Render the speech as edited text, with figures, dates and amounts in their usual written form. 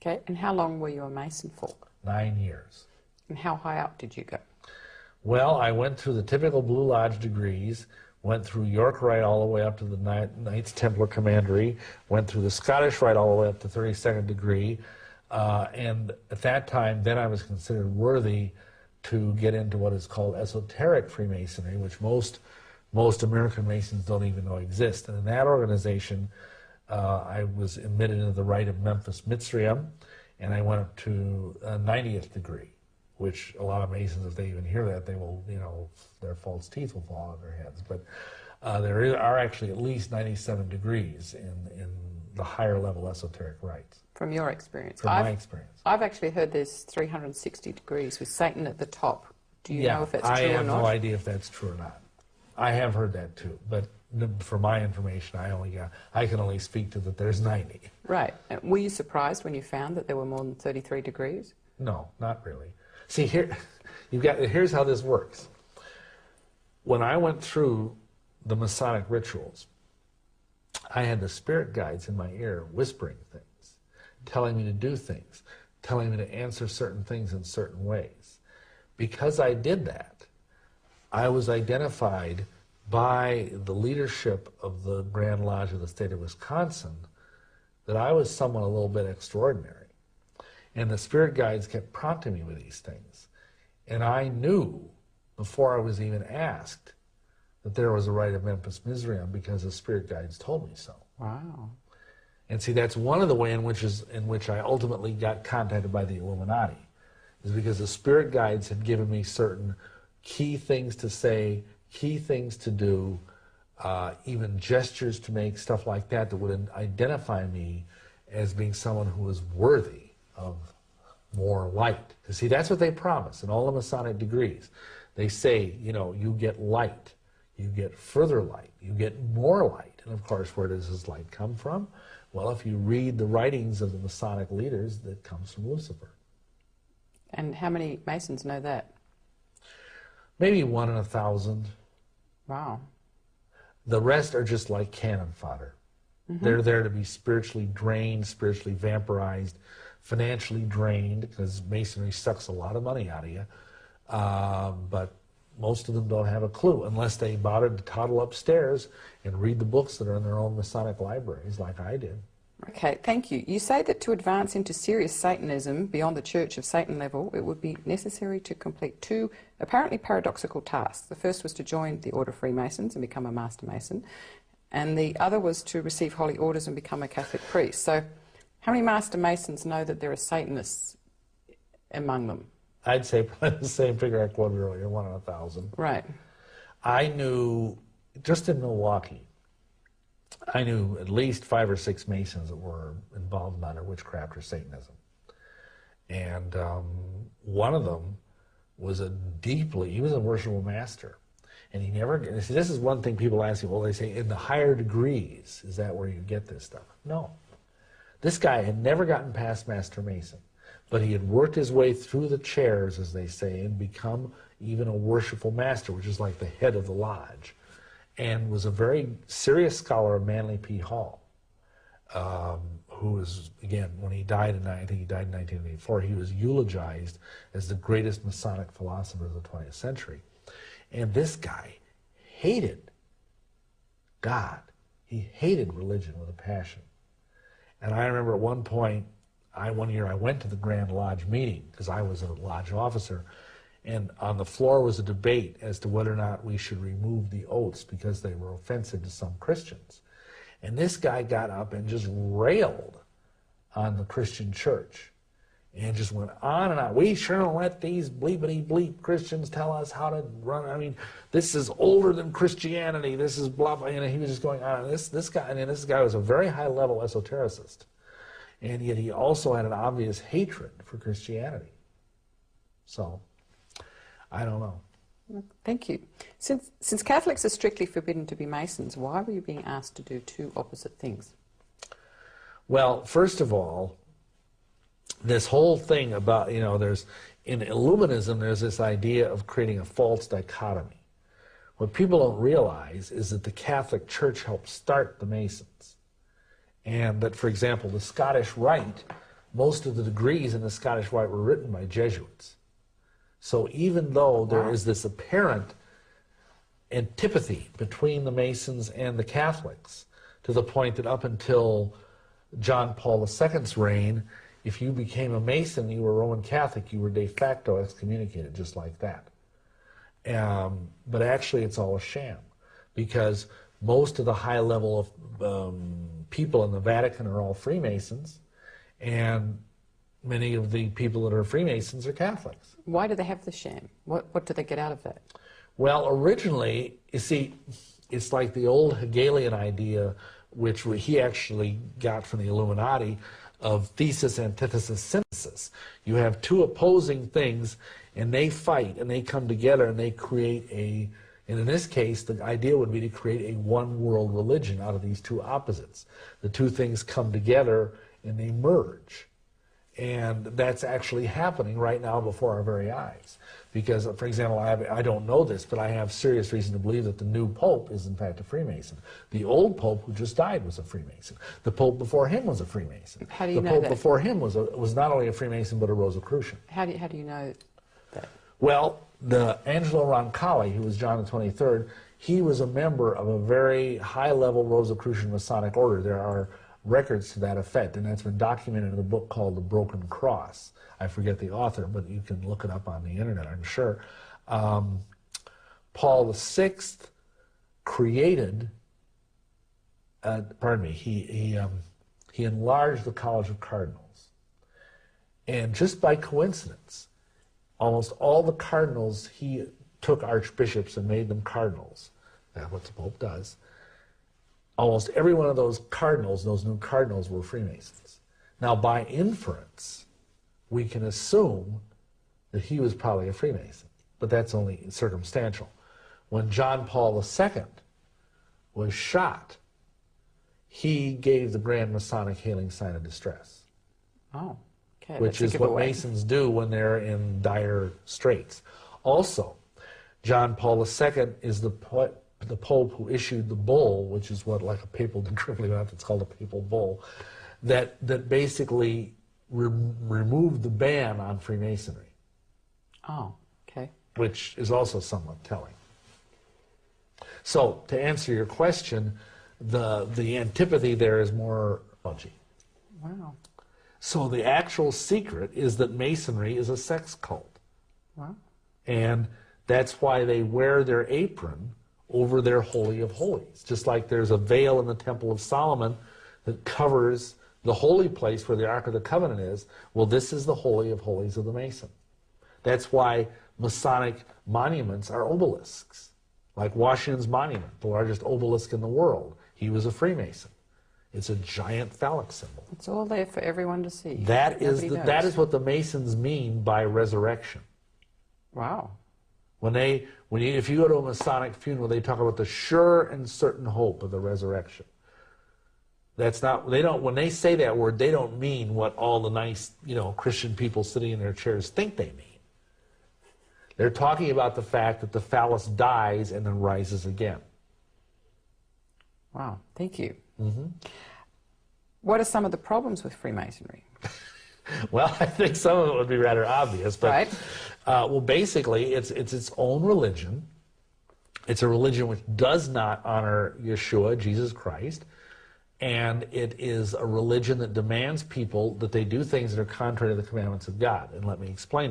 Okay, and how long were you a Mason for? 9 years. And how high up did you go? Well, I went through the typical Blue Lodge degrees, went through York Rite all the way up to the Knights Templar Commandery, went through the Scottish Rite all the way up to 32nd degree, and at that time, then I was considered worthy to get into what is called esoteric Freemasonry, which most American Masons don't even know exists. And in that organization, I was admitted into the Rite of Memphis Mitzrayim, and I went up to 90th degree, which a lot of Masons, if they even hear that, they will, their false teeth will fall out of their heads. But there are actually at least 97 degrees in the higher level esoteric rites. From your experience? From my experience. I've actually heard there's 360 degrees with Satan at the top. Do you know if that's true or not? I have no idea if that's true or not. I have heard that too, but for my information, I can only speak to that there's 90. Right. Were you surprised when you found that there were more than 33 degrees? No, not really. See, here's how this works. When I went through the Masonic rituals, I had the spirit guides in my ear whispering things, telling me to do things, telling me to answer certain things in certain ways. Because I did that, I was identified by the leadership of the Grand Lodge of the state of Wisconsin that I was someone a little bit extraordinary. And the spirit guides kept prompting me with these things. And I knew, before I was even asked, that there was a Rite of Memphis Mizraim because the spirit guides told me so. Wow. And see, that's one of the ways in which I ultimately got contacted by the Illuminati, is because the spirit guides had given me certain key things to say, key things to do, even gestures to make, stuff like that, that would identify me as being someone who was worthy of more light. Because see, that's what they promise in all the Masonic degrees. They say, you get light, you get further light, you get more light. And of course, where does this light come from? Well, if you read the writings of the Masonic leaders, that comes from Lucifer. And how many Masons know that? Maybe 1 in 1,000. Wow. The rest are just like cannon fodder. Mm-hmm. They're there to be spiritually drained, spiritually vampirized, financially drained, because Masonry sucks a lot of money out of you. But most of them don't have a clue unless they bothered to toddle upstairs and read the books that are in their own Masonic libraries, like I did. Okay, thank you. You say that to advance into serious Satanism beyond the Church of Satan level, it would be necessary to complete 2 apparently paradoxical tasks. The first was to join the Order of Freemasons and become a Master Mason, and the other was to receive holy orders and become a Catholic priest. So how many Master Masons know that there are Satanists among them? I'd say probably the same figure I quoted earlier, 1 in 1,000. Right. I knew, just in Milwaukee, I knew at least 5 or 6 Masons that were involved in either witchcraft or Satanism. And one of them was he was a worshipful master. And he never, see, this is one thing people ask you, well, they say, in the higher degrees, is that where you get this stuff? No. This guy had never gotten past Master Mason, but he had worked his way through the chairs, as they say, and become even a worshipful master, which is like the head of the lodge, and was a very serious scholar of Manly P. Hall, who was, again, when he died I think he died in 1984, he was eulogized as the greatest Masonic philosopher of the 20th century. And this guy hated God. He hated religion with a passion. And I remember at one point, one year I went to the Grand Lodge meeting because I was a lodge officer, and on the floor was a debate as to whether or not we should remove the oaths because they were offensive to some Christians. And this guy got up and just railed on the Christian church and just went on and on. We sure don't let these bleepity bleep Christians tell us how to run. I mean, this is older than Christianity. This is blah, blah. And he was just going on. This guy was a very high-level esotericist. And yet he also had an obvious hatred for Christianity. So, I don't know. Thank you. Since Catholics are strictly forbidden to be Masons, why were you being asked to do 2 opposite things? Well, first of all, this whole thing about, in Illuminism, there's this idea of creating a false dichotomy. What people don't realize is that the Catholic Church helped start the Masons. And that, for example, the Scottish Rite most of the degrees in the Scottish Rite were written by Jesuits. So even though there is this apparent antipathy between the Masons and the Catholics, to the point that up until John Paul II's reign, if you became a Mason, you were Roman Catholic, you were de facto excommunicated, just like that. But actually it's all a sham, because most of the high level of people in the Vatican are all Freemasons, and many of the people that are Freemasons are Catholics. Why do they have the sham? What do they get out of that? Well, originally, you see, it's like the old Hegelian idea, which he actually got from the Illuminati, of thesis, antithesis, synthesis. You have two opposing things, and they fight, and they come together, and they create and in this case, the idea would be to create a one-world religion out of these two opposites. The two things come together, and they merge. And that's actually happening right now before our very eyes. Because, for example, I don't know this, but I have serious reason to believe that the new Pope is in fact a Freemason. The old Pope who just died was a Freemason. The Pope before him was a Freemason. How do you know that? The that? Pope before him was not only a Freemason, but a Rosicrucian. How do you know that? Well, the Angelo Roncalli, who was John the 23rd, he was a member of a very high-level Rosicrucian Masonic order. There are records to that effect, and that's been documented in a book called The Broken Cross. I forget the author, but you can look it up on the internet, I'm sure. Paul VI created, he enlarged the College of Cardinals. And just by coincidence, almost all the cardinals, he took archbishops and made them cardinals. That's what the Pope does. Almost every one of those cardinals, those new cardinals, were Freemasons. Now, by inference, we can assume that he was probably a Freemason, but that's only circumstantial. When John Paul II was shot, he gave the Grand Masonic Hailing Sign of Distress. Oh, okay. Which is what Masons do when they're in dire straits. Also, John Paul II is the Pope who issued the bull, which is what, like a papal decree, it's called a papal bull, that basically removed the ban on Freemasonry. Oh, okay. Which is also somewhat telling. So, to answer your question, the antipathy there is more dodgy. Wow. So the actual secret is that Masonry is a sex cult. Wow. And that's why they wear their apron over their Holy of Holies. Just like there's a veil in the Temple of Solomon that covers the holy place where the Ark of the Covenant is. Well, this is the Holy of Holies of the Mason. That's why Masonic monuments are obelisks. Like Washington's monument, the largest obelisk in the world. He was a Freemason. It's a giant phallic symbol. It's all there for everyone to see. That is what the Masons mean by resurrection. Wow. If you go to a Masonic funeral, they talk about the sure and certain hope of the resurrection. That's not, when they say that word, they don't mean what all the nice, Christian people sitting in their chairs think they mean. They're talking about the fact that the phallus dies and then rises again. Wow, thank you. Mm-hmm. What are some of the problems with Freemasonry? Well, I think some of it would be rather obvious, but right. Well, basically, it's its own religion. It's a religion which does not honor Yeshua, Jesus Christ, and it is a religion that demands people that they do things that are contrary to the commandments of God. And let me explain that.